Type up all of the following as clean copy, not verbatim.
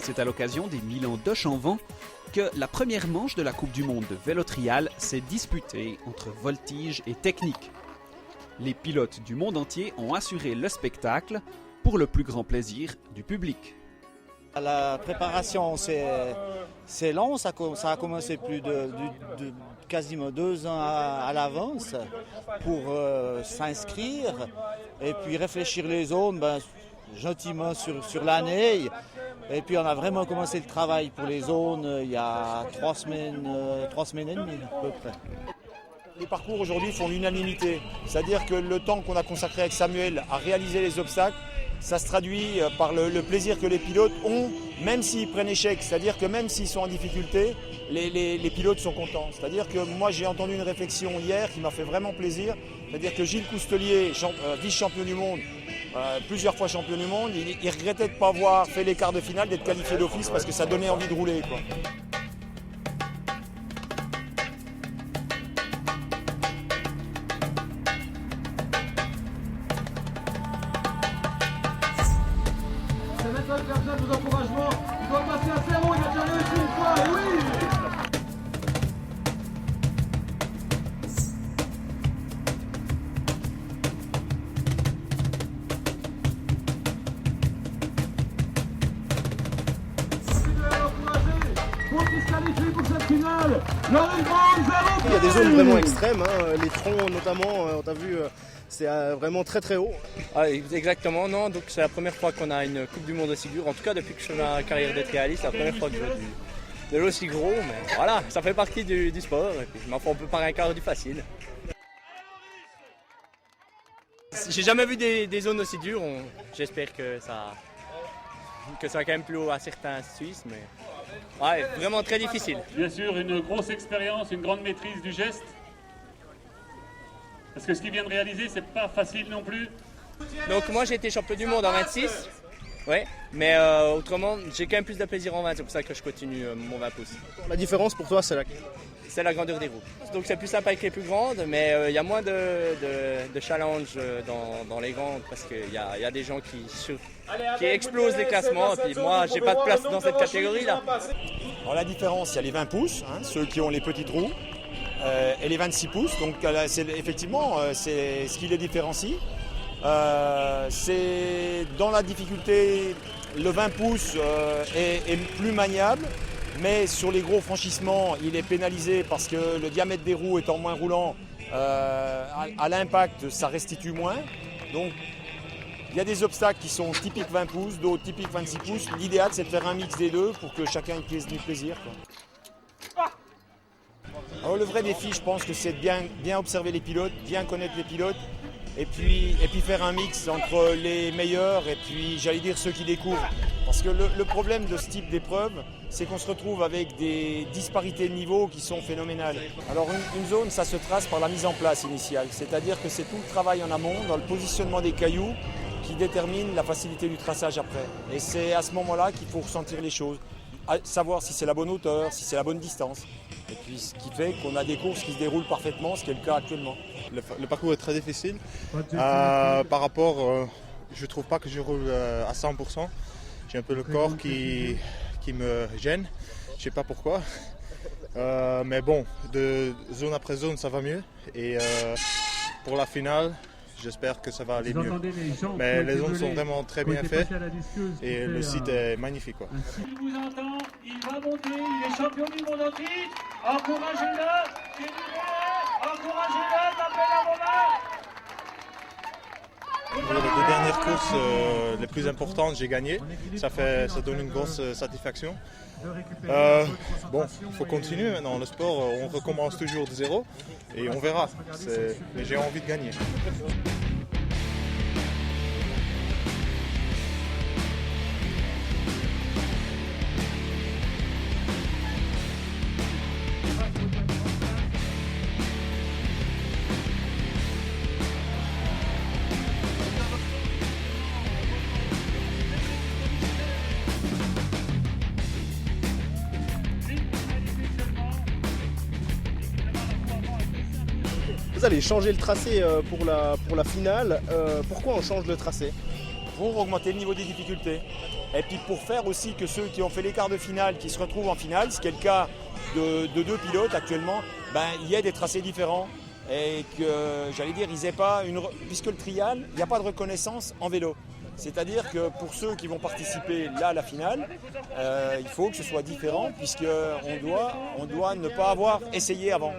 C'est à l'occasion des Milan-Doche-en-Vent que la première manche de la Coupe du Monde de vélo trial s'est disputée entre voltige et technique. Les pilotes du monde entier ont assuré le spectacle pour le plus grand plaisir du public. La préparation, c'est long, ça a commencé plus de quasiment 2 ans à l'avance pour s'inscrire et puis réfléchir les zones gentiment sur l'année. Et puis on a vraiment commencé le travail pour les zones il y a 3 semaines et demie à peu près. Les parcours aujourd'hui font l'unanimité, c'est-à-dire que le temps qu'on a consacré avec Samuel à réaliser les obstacles, ça se traduit par le plaisir que les pilotes ont, même s'ils prennent échec. C'est-à-dire que même s'ils sont en difficulté, les pilotes sont contents. C'est-à-dire que moi j'ai entendu une réflexion hier qui m'a fait vraiment plaisir. C'est-à-dire que Gilles Coustelier, vice-champion du monde, plusieurs fois champion du monde, il regrettait de ne pas avoir fait les quarts de finale, d'être qualifié d'office parce que ça donnait envie de rouler, quoi. C'est maintenant qu'il a besoin de vos encouragements. Il doit passer à 0, il a déjà réussi une fois, et oui! Il y a des zones vraiment extrêmes, hein. Les troncs notamment, on t'a vu, c'est vraiment très très haut. Ah, exactement, non, donc c'est la première fois qu'on a une Coupe du Monde aussi dure, en tout cas depuis que je fais ma carrière de trialiste, c'est la première fois que je vois de l'eau aussi gros, mais voilà, ça fait partie du sport, et puis ma foi on peut pas rien du facile. J'ai jamais vu des zones aussi dures, j'espère que ça va quand même plus haut à certains Suisses, mais ouais, vraiment très difficile. Bien sûr, une grosse expérience, une grande maîtrise du geste. Parce que ce qu'il vient de réaliser, c'est pas facile non plus. Donc moi j'ai été champion du monde en 26, ouais, mais autrement j'ai quand même plus de plaisir en 20, c'est pour ça que je continue mon 20 pouces. La différence pour toi, c'est laquelle ? C'est la grandeur des roues. Donc c'est plus sympa avec les plus grandes, mais il y a moins de challenge dans les grandes parce qu'il y a des gens qui explosent les classements, et puis moi j'ai pas de place dans cette catégorie-là. Alors la différence, il y a les 20 pouces, hein, ceux qui ont les petites roues, et les 26 pouces, donc effectivement c'est ce qui les différencie. C'est dans la difficulté, le 20 pouces est plus maniable, mais sur les gros franchissements, il est pénalisé parce que le diamètre des roues étant moins roulant, à l'impact, ça restitue moins. Donc il y a des obstacles qui sont typiques 20 pouces, d'autres typiques 26 pouces. L'idéal, c'est de faire un mix des deux pour que chacun ait du plaisir, quoi. Alors le vrai défi, je pense que c'est de bien observer les pilotes, bien connaître les pilotes, et puis faire un mix entre les meilleurs et puis, j'allais dire, ceux qui découvrent. Parce que le problème de ce type d'épreuve, c'est qu'on se retrouve avec des disparités de niveau qui sont phénoménales. Alors une zone, ça se trace par la mise en place initiale, c'est-à-dire que c'est tout le travail en amont, dans le positionnement des cailloux, qui détermine la facilité du traçage après. Et c'est à ce moment-là qu'il faut ressentir les choses, savoir si c'est la bonne hauteur, si c'est la bonne distance. Et puis ce qui fait qu'on a des courses qui se déroulent parfaitement, ce qui est le cas actuellement. Le parcours est très difficile. Par rapport, je trouve pas que je roule à 100%. J'ai un peu le corps qui me gêne. Je sais pas pourquoi. Mais bon, de zone après zone, ça va mieux. Et pour la finale, j'espère que ça va aller mieux. Mais les zones sont vraiment très bien faites et le site est magnifique, quoi. Il vous entend, il va monter, il est champion du monde en titre. Encouragez-le, c'est encouragez-le, tapez la bombe. Les 2 dernières courses les plus importantes, j'ai gagné. Ça donne une grosse satisfaction. Bon, il faut continuer maintenant. Le sport, on recommence toujours de zéro et on verra. Mais j'ai envie de gagner. Vous allez changer le tracé pour la finale. Pourquoi on change le tracé ? Pour augmenter le niveau des difficultés. Et puis pour faire aussi que ceux qui ont fait les quarts de finale, qui se retrouvent en finale, ce qui est le cas de 2 pilotes actuellement, il y ait des tracés différents et que, j'allais dire, ils aient pas puisque le trial, il n'y a pas de reconnaissance en vélo. C'est-à-dire que pour ceux qui vont participer là à la finale, il faut que ce soit différent puisqu'on doit ne pas avoir essayé avant.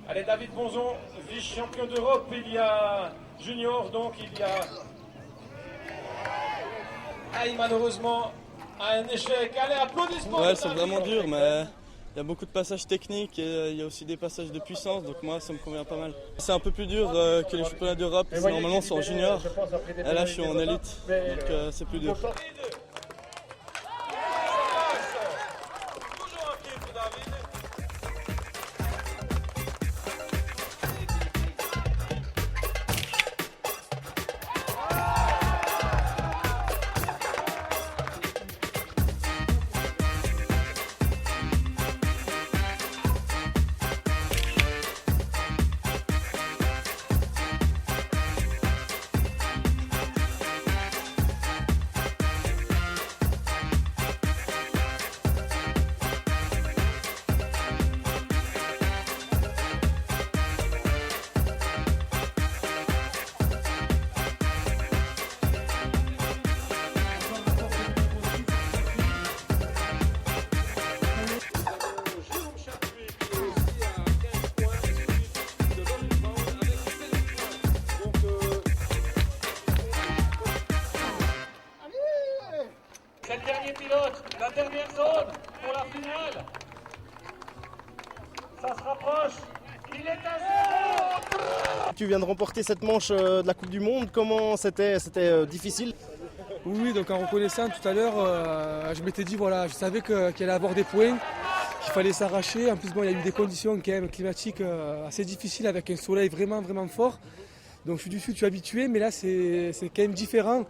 Allez, David Bonzon, vice-champion d'Europe, il y a junior, donc il y a malheureusement un échec. Allez, applaudissements. Ouais, c'est vraiment dur, mais il y a beaucoup de passages techniques et il y a aussi des passages de puissance, donc moi ça me convient pas mal. C'est un peu plus dur que les championnats d'Europe, normalement c'est en junior, et là je suis en élite, donc c'est plus dur. C'est le dernier pilote, la dernière zone pour la finale. Ça se rapproche. Il est à 0. Tu viens de remporter cette manche de la Coupe du Monde. Comment c'était difficile? Oui, donc en reconnaissant tout à l'heure, je m'étais dit, voilà, je savais qu'il allait avoir des points, qu'il fallait s'arracher. En plus, bon, il y a eu des conditions quand même climatiques assez difficiles avec un soleil vraiment, vraiment fort. Donc je suis du sud, je suis habitué, mais là c'est quand même différent.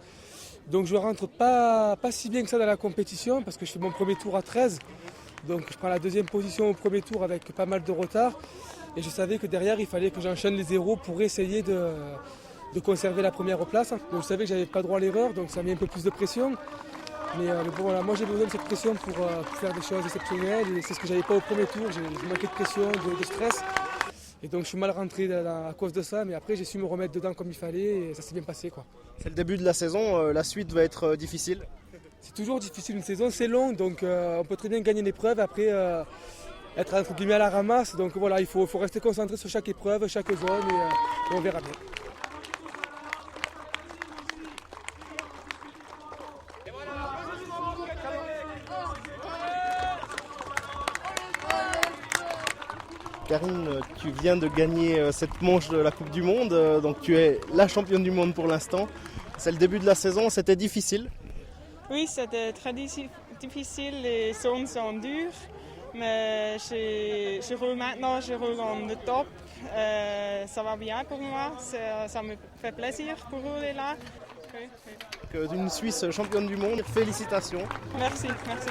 Donc je ne rentre pas si bien que ça dans la compétition parce que je fais mon premier tour à 13. Donc je prends la deuxième position au premier tour avec pas mal de retard. Et je savais que derrière il fallait que j'enchaîne les zéros pour essayer de conserver la première place. Donc je savais que j'avais pas droit à l'erreur, donc ça a mis un peu plus de pression. Mais bon, voilà, moi j'ai besoin de cette pression pour faire des choses exceptionnelles. Et c'est ce que j'avais pas au premier tour, j'ai manqué de pression, de stress. Et donc je suis mal rentré à cause de ça, mais après j'ai su me remettre dedans comme il fallait et ça s'est bien passé, quoi. C'est le début de la saison, la suite va être difficile. C'est toujours difficile, une saison c'est long, donc on peut très bien gagner une épreuve, après être entre guillemets à la ramasse. Donc voilà, il faut rester concentré sur chaque épreuve, chaque zone et on verra bien. Karine, tu viens de gagner cette manche de la Coupe du Monde, donc tu es la championne du monde pour l'instant. C'est le début de la saison, c'était difficile? Oui, c'était très difficile, les zones sont dures, mais je roule maintenant, je roule en le top. Ça va bien pour moi, ça me fait plaisir pour rouler là. Une Suisse championne du monde, félicitations. Merci, merci.